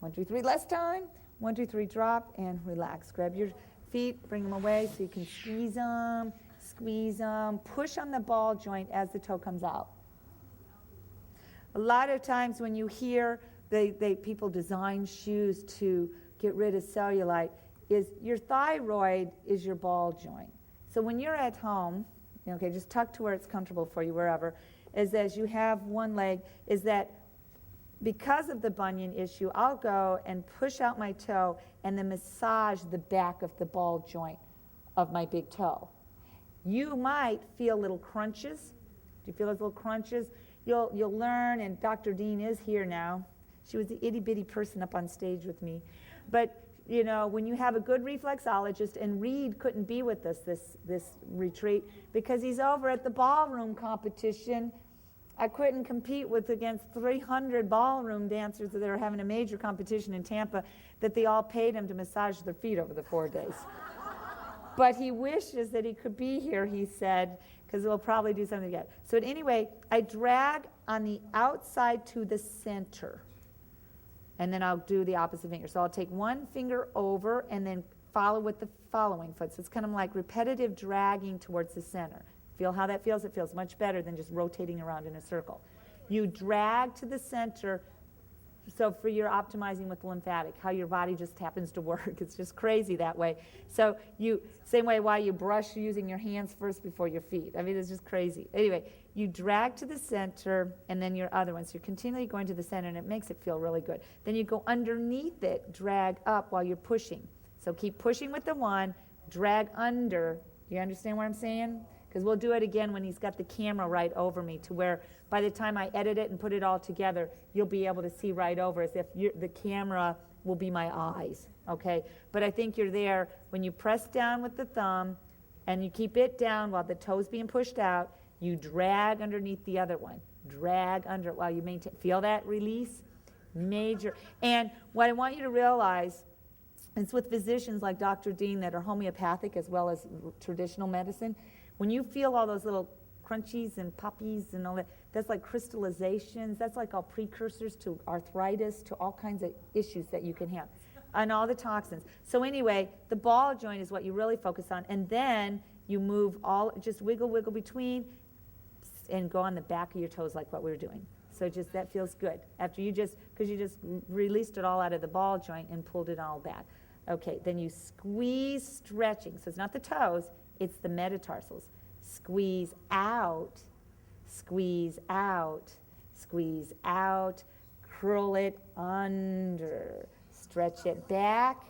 1, 2, 3, last time. 1, 2, 3, drop and relax. Grab your feet, bring them away so you can squeeze them. Squeeze them, push on the ball joint as the toe comes out. A lot of times when you hear people design shoes to get rid of cellulite, is your thyroid is your ball joint. So when you're at home, okay, just tuck to where it's comfortable for you, wherever, is as you have one leg, is that because of the bunion issue, I'll go and push out my toe and then massage the back of the ball joint of my big toe. You might feel little crunches. Do you feel those little crunches? You'll learn, and Dr. Dean is here now. She was the itty-bitty person up on stage with me. But, you know, when you have a good reflexologist, and Reed couldn't be with us this retreat because he's over at the ballroom competition. I couldn't compete against 300 ballroom dancers that are having a major competition in Tampa that they all paid him to massage their feet over the 4 days. But he wishes that he could be here, he said, because we'll probably do something together. So anyway, I drag on the outside to the center. And then I'll do the opposite finger. So I'll take one finger over and then follow with the following foot. So it's kind of like repetitive dragging towards the center. Feel how that feels? It feels much better than just rotating around in a circle. You drag to the center. So for your optimizing with the lymphatic, how your body just happens to work. It's just crazy that way. So same way why you brush using your hands first before your feet. I mean, it's just crazy. Anyway, you drag to the center and then your other one. So you're continually going to the center and it makes it feel really good. Then you go underneath it, drag up while you're pushing. So keep pushing with the one, drag under. You understand what I'm saying? Because we'll do it again when he's got the camera right over me to where by the time I edit it and put it all together, you'll be able to see right over as if the camera will be my eyes, okay? But I think you're there when you press down with the thumb and you keep it down while the toe's being pushed out, you drag underneath the other one. drag under it while you maintain. Feel that release? Major. And what I want you to realize, it's with physicians like Dr. Dean that are homeopathic as well as traditional medicine. When you feel all those little crunchies and poppies and all that, that's like crystallizations. That's like all precursors to arthritis, to all kinds of issues that you can have, and all the toxins. So anyway, the ball joint is what you really focus on, and then you move just wiggle between, and go on the back of your toes like what we were doing. So just that feels good after because you just released it all out of the ball joint and pulled it all back. Okay, then you squeeze, stretching. So it's not the toes, it's the metatarsals. Squeeze out, squeeze out, squeeze out, curl it under, stretch it back,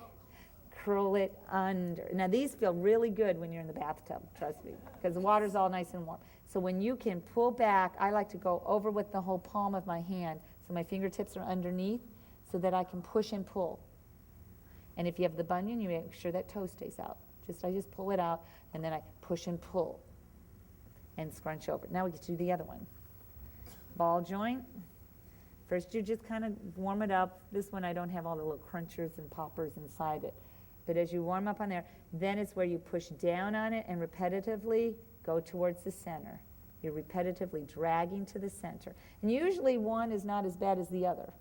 curl it under. Now these feel really good when you're in the bathtub, trust me, because the water's all nice and warm. So when you can pull back, I like to go over with the whole palm of my hand, so my fingertips are underneath, so that I can push and pull. And if you have the bunion, you make sure that toe stays out. I just pull it out, and then I push and pull, and scrunch over. Now we get to do the other one. Ball joint. First you just kind of warm it up. This one I don't have all the little crunchers and poppers inside it. But as you warm up on there, then it's where you push down on it and repetitively go towards the center. You're repetitively dragging to the center. And usually one is not as bad as the other.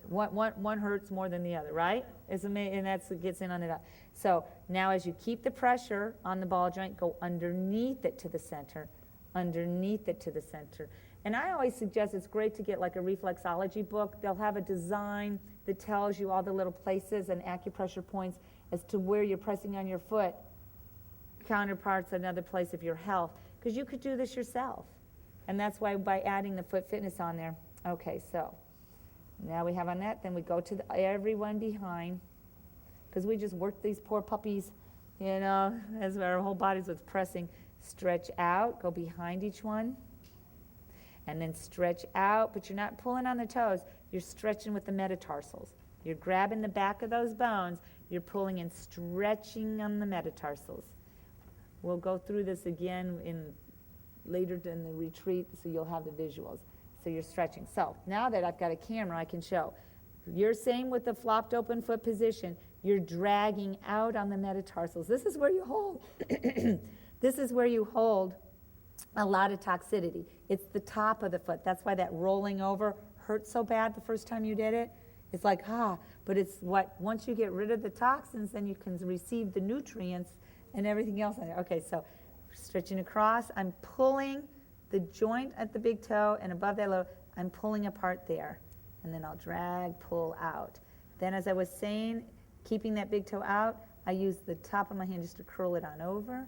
One hurts more than the other, right? And that's what gets in on it. So now as you keep the pressure on the ball joint, go underneath it to the center, underneath it to the center. And I always suggest it's great to get like a reflexology book. They'll have a design that tells you all the little places and acupressure points as to where you're pressing on your foot, counterparts, another place of your health, because you could do this yourself. And that's why by adding the foot fitness on there. Okay, so now we have on that, then we go to everyone behind, because we just worked these poor puppies, as our whole bodies was pressing. Stretch out, go behind each one, and then stretch out, but you're not pulling on the toes, you're stretching with the metatarsals. You're grabbing the back of those bones, you're pulling and stretching on the metatarsals. We'll go through this again later in the retreat, so you'll have the visuals. So you're stretching. So now that I've got a camera, I can show. You're same with the flopped open foot position. You're dragging out on the metatarsals. This is where you hold. This is where you hold a lot of toxicity. It's the top of the foot. That's why that rolling over hurt so bad the first time you did it. It's like, but it's once you get rid of the toxins, then you can receive the nutrients and everything else in there. Okay, so stretching across, I'm pulling the joint at the big toe, and above that low, I'm pulling apart there. And then I'll drag, pull out. Then as I was saying, keeping that big toe out, I use the top of my hand just to curl it on over.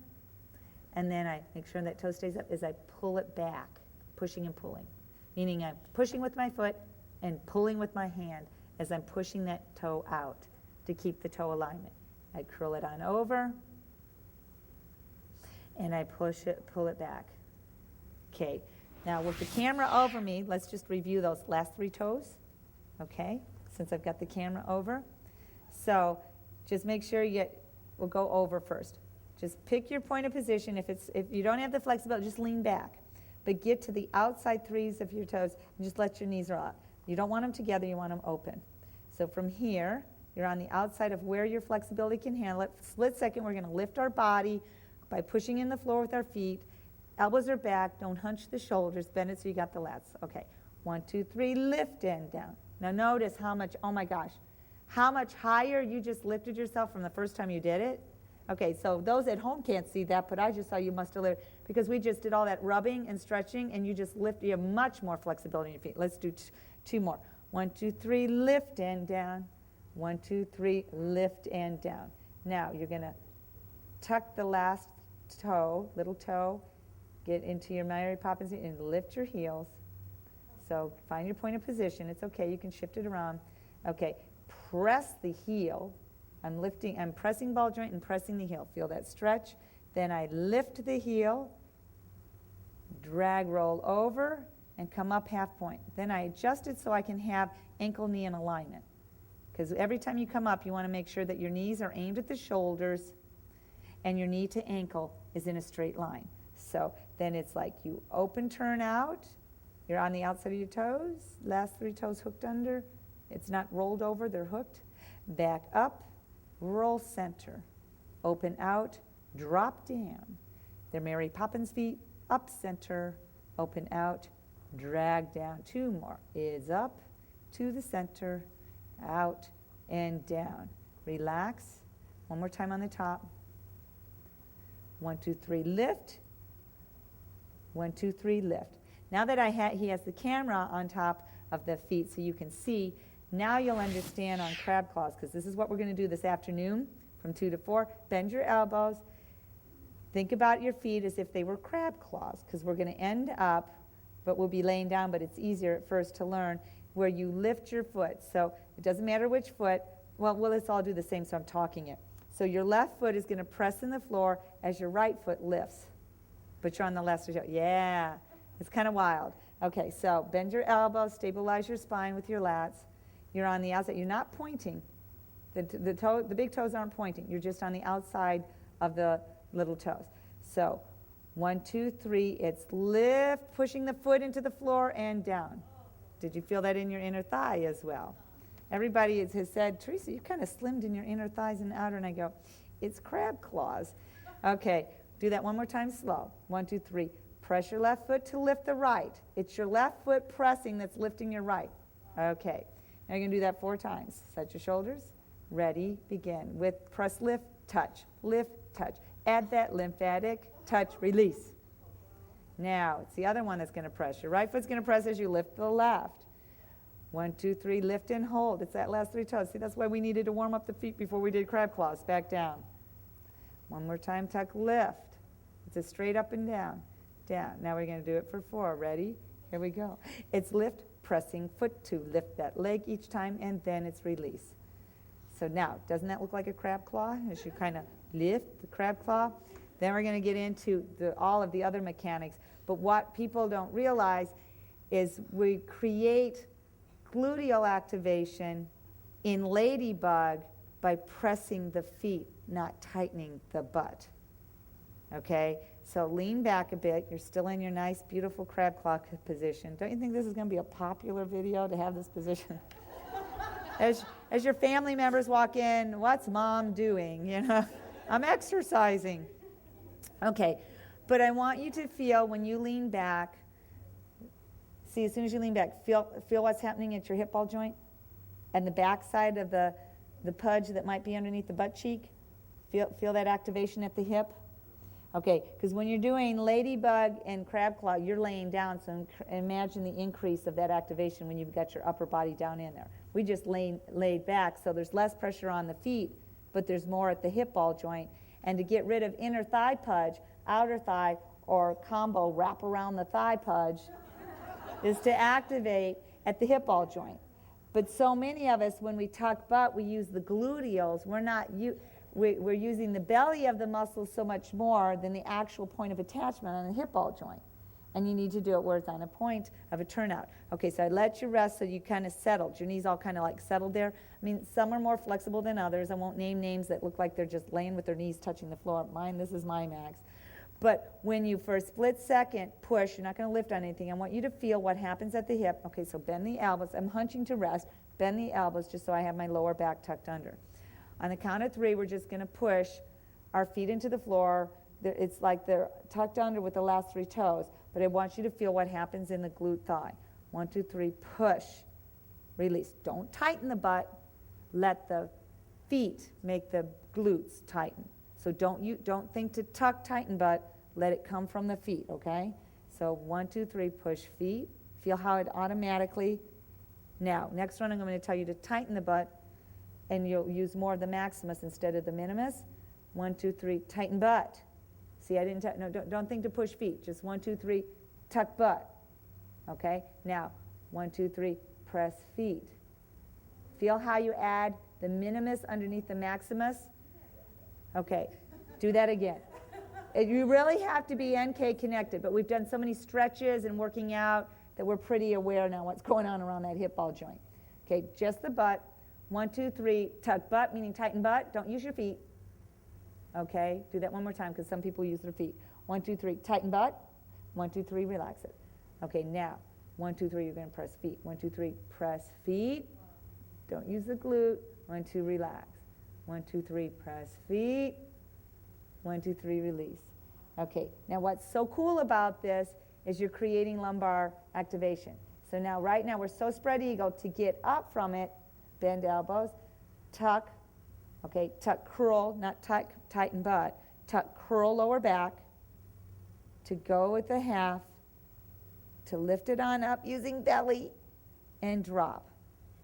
And then I make sure that toe stays up as I pull it back, pushing and pulling. Meaning I'm pushing with my foot and pulling with my hand as I'm pushing that toe out to keep the toe alignment. I curl it on over, and I pull it back. Okay, now with the camera over me, let's just review those last 3 toes, okay, since I've got the camera over. So just make sure we'll go over first. Just pick your point of position. If you don't have the flexibility, just lean back. But get to the outside 3s of your toes and just let your knees roll out. You don't want them together, you want them open. So from here, you're on the outside of where your flexibility can handle it. Split second, we're going to lift our body by pushing in the floor with our feet. Elbows are back, don't hunch the shoulders, bend it so you got the lats. Okay, 1, 2, 3, lift and down. Now notice how much, oh my gosh, how much higher you just lifted yourself from the first time you did it. Okay, so those at home can't see that, but I just saw you must have lifted, because we just did all that rubbing and stretching, and you just lift, you have much more flexibility in your feet. Let's do 2 more. 1, 2, 3, lift and down. 1, 2, 3, lift and down. Now you're going to tuck the last toe, little toe, get into your Mary Poppins and lift your heels. So find your point of position. It's okay, you can shift it around. Okay, press the heel. I'm pressing ball joint and pressing the heel. Feel that stretch. Then I lift the heel, drag, roll over, and come up half point. Then I adjust it so I can have ankle, knee in alignment. Because every time you come up, you want to make sure that your knees are aimed at the shoulders and your knee to ankle is in a straight line. So then it's like you open, turn out, You're on the outside of your toes. Last 3 toes hooked under. It's not rolled over, they're hooked. Back up, roll center. Open out, drop down. They're Mary Poppins feet, up center, open out, drag down. 2 more. Is up to the center, out and down. Relax. One more time on the top. 1, 2, 3, lift. 1, 2, 3, lift. Now that he has the camera on top of the feet so you can see, now you'll understand on crab claws, because this is what we're going to do this afternoon from 2 to 4. Bend your elbows. Think about your feet as if they were crab claws, because we're going to end up, but we'll be laying down, but it's easier at first to learn, where you lift your foot. So it doesn't matter which foot. Well, let's all do the same, so I'm talking it. So your left foot is going to press in the floor as your right foot lifts. But you're on the left side. Yeah, it's kind of wild. Okay, so bend your elbows, stabilize your spine with your lats. You're on the outside. You're not pointing. The big toes aren't pointing. You're just on the outside of the little toes. So 1, 2, 3, it's lift, pushing the foot into the floor and down. Did you feel that in your inner thigh as well? Everybody has said, Teresa, you kind of slimmed in your inner thighs and outer. And I go, it's crab claws. Okay, do that one more time slow. 1, 2, 3. Press your left foot to lift the right. It's your left foot pressing that's lifting your right. Okay, now you're going to do that 4 times. Set your shoulders. Ready, begin. With press, lift, touch. Lift, touch. Add that lymphatic touch, release. Now, it's the other one that's going to press. Your right foot's going to press as you lift the left. 1, 2, 3, lift and hold. It's that last 3 toes. See, that's why we needed to warm up the feet before we did crab claws. Back down. One more time, tuck, lift. It's a straight up and down. Down. Now we're going to do it for 4. Ready? Here we go. It's lift, pressing, foot 2. Lift that leg each time, and then it's release. So now, doesn't that look like a crab claw? As you kind of lift the crab claw. Then we're going to get into all of the other mechanics. But what people don't realize is we create gluteal activation in ladybug by pressing the feet, not tightening the butt. Okay? So lean back a bit. You're still in your nice, beautiful crab claw position. Don't you think this is going to be a popular video to have this position? As your family members walk in, what's mom doing? You know, I'm exercising. Okay, but I want you to feel when you lean back. See, as soon as you lean back, feel what's happening at your hip ball joint and the back side of the pudge that might be underneath the butt cheek. Feel that activation at the hip. Okay, because when you're doing ladybug and crab claw, you're laying down, so imagine the increase of that activation when you've got your upper body down in there. We just laid back, so there's less pressure on the feet, but there's more at the hip ball joint. And to get rid of inner thigh pudge, outer thigh, or combo wrap around the thigh pudge is to activate at the hip ball joint. But so many of us, when we tuck butt, we use the gluteals. We're using the belly of the muscles so much more than the actual point of attachment on the hip ball joint. And you need to do it where it's on a point of a turnout. Okay, so I let you rest so you kind of settled. Your knees all kind of like settled there. I mean, some are more flexible than others. I won't name names that look like they're just laying with their knees touching the floor. This is my max. But when you for a split second push, you're not going to lift on anything. I want you to feel what happens at the hip. Okay, so bend the elbows. I'm hunching to rest. Bend the elbows just so I have my lower back tucked under. On the count of 3, we're just going to push our feet into the floor. It's like they're tucked under with the last 3 toes. But I want you to feel what happens in the glute thigh. 1, 2, 3, push, release. Don't tighten the butt. Let the feet make the glutes tighten. So don't think to tuck, tighten butt. Let it come from the feet, okay? So 1, 2, 3, push feet. Feel how it automatically. Now, next one I'm going to tell you to tighten the butt, and you'll use more of the maximus instead of the minimus. 1, 2, 3, tighten butt. See, I didn't, no, don't think to push feet. Just 1, 2, 3, tuck butt. Okay? Now, 1, 2, 3, press feet. Feel how you add the minimus underneath the maximus? Okay, do that again. You really have to be NK connected, but we've done so many stretches and working out that we're pretty aware now what's going on around that hip ball joint. Okay, just the butt. 1, 2, 3, tuck butt, meaning tighten butt. Don't use your feet. Okay, do that one more time because some people use their feet. 1, 2, 3, tighten butt. 1, 2, 3, relax it. Okay, now, 1, 2, 3, you're going to press feet. 1, 2, 3, press feet. Don't use the glute. 1, 2, relax. 1, 2, 3, press feet. 1, 2, 3, release. Okay, now what's so cool about this is you're creating lumbar activation. So now, right now, we're so spread eagle. To get up from it, bend elbows, tuck, okay, tuck, curl, not tighten butt, tuck, curl lower back, to go with the half, to lift it on up using belly, and drop.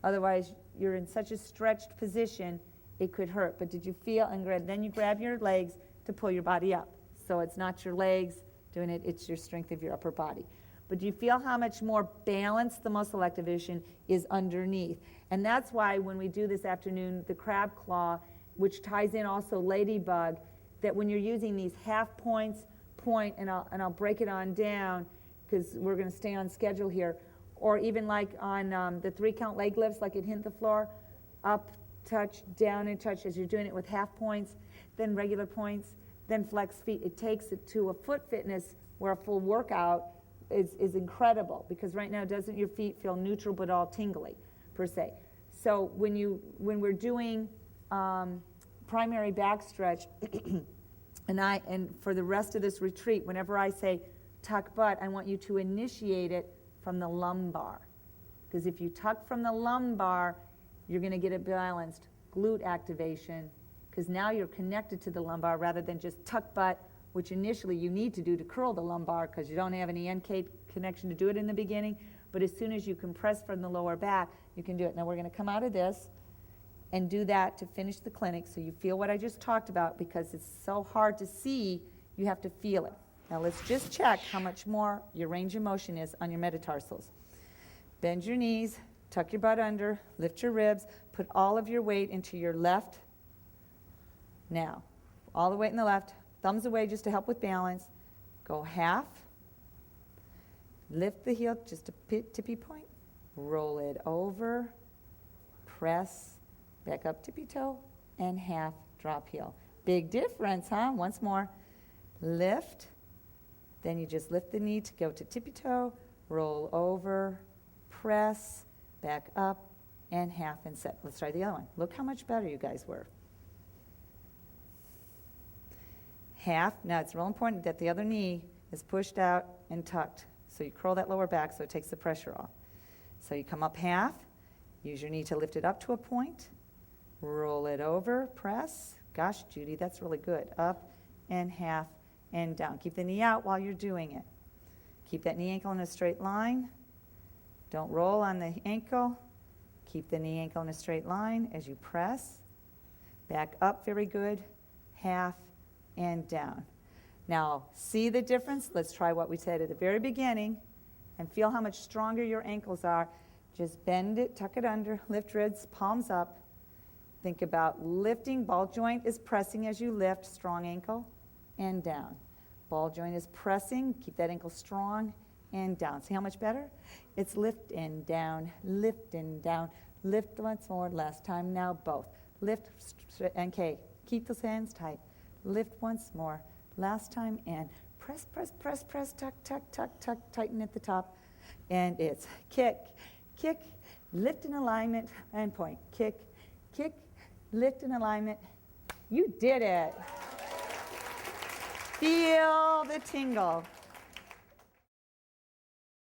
Otherwise, you're in such a stretched position, it could hurt. But did you feel, and then you grab your legs to pull your body up. So it's not your legs doing it, it's your strength of your upper body. But do you feel how much more balanced the muscle activation is underneath? And that's why when we do this afternoon, the crab claw, which ties in also ladybug, that when you're using these half points, point, and I'll break it on down, because we're going to stay on schedule here, or even like on the 3-count leg lifts, like it hit the floor, up, touch, down, and touch, as you're doing it with half points, then regular points, then flex feet. It takes it to a foot fitness where a full workout is incredible, because right now, doesn't your feet feel neutral but all tingly, per se? So when we're doing primary back stretch, and for the rest of this retreat, whenever I say tuck butt, I want you to initiate it from the lumbar. Because if you tuck from the lumbar, you're going to get a balanced glute activation, because now you're connected to the lumbar rather than just tuck butt, which initially you need to do to curl the lumbar because you don't have any NK connection to do it in the beginning. But as soon as you compress from the lower back, you can do it. Now we're going to come out of this and do that to finish the clinic, so you feel what I just talked about, because it's so hard to see, you have to feel it. Now let's just check how much more your range of motion is on your metatarsals. Bend your knees, tuck your butt under, lift your ribs, put all of your weight into your left. Now, all the weight in the left, thumbs away just to help with balance. Go half, lift the heel just a tippy point, roll it over, press, back up tippy toe, and half, drop heel. Big difference, huh? Once more. Lift, then you just lift the knee to go to tippy toe, roll over, press, back up, and half, and set. Let's try the other one. Look how much better you guys were. Half. Now it's real important that the other knee is pushed out and tucked. So you curl that lower back so it takes the pressure off. So you come up half, use your knee to lift it up to a point, roll it over, press. Gosh, Judy, that's really good. Up and half and down. Keep the knee out while you're doing it. Keep that knee ankle in a straight line. Don't roll on the ankle. Keep the knee ankle in a straight line as you press. Back up, very good. Half and down. Now, see the difference? Let's try what we said at the very beginning and feel how much stronger your ankles are. Just bend it, tuck it under, lift ribs, palms up. Think about lifting. Ball joint is pressing as you lift, strong ankle, and down. Ball joint is pressing. Keep that ankle strong and down. See how much better? It's lift and down, lift and down. Lift once more, last time, now both. Lift, and keep those hands tight. Lift once more, last time, and press, press, press, press, tuck, tuck, tuck, tuck, tighten at the top. And it's kick, kick, lift in alignment, and point. Kick, kick, lift in alignment. You did it. Feel the tingle.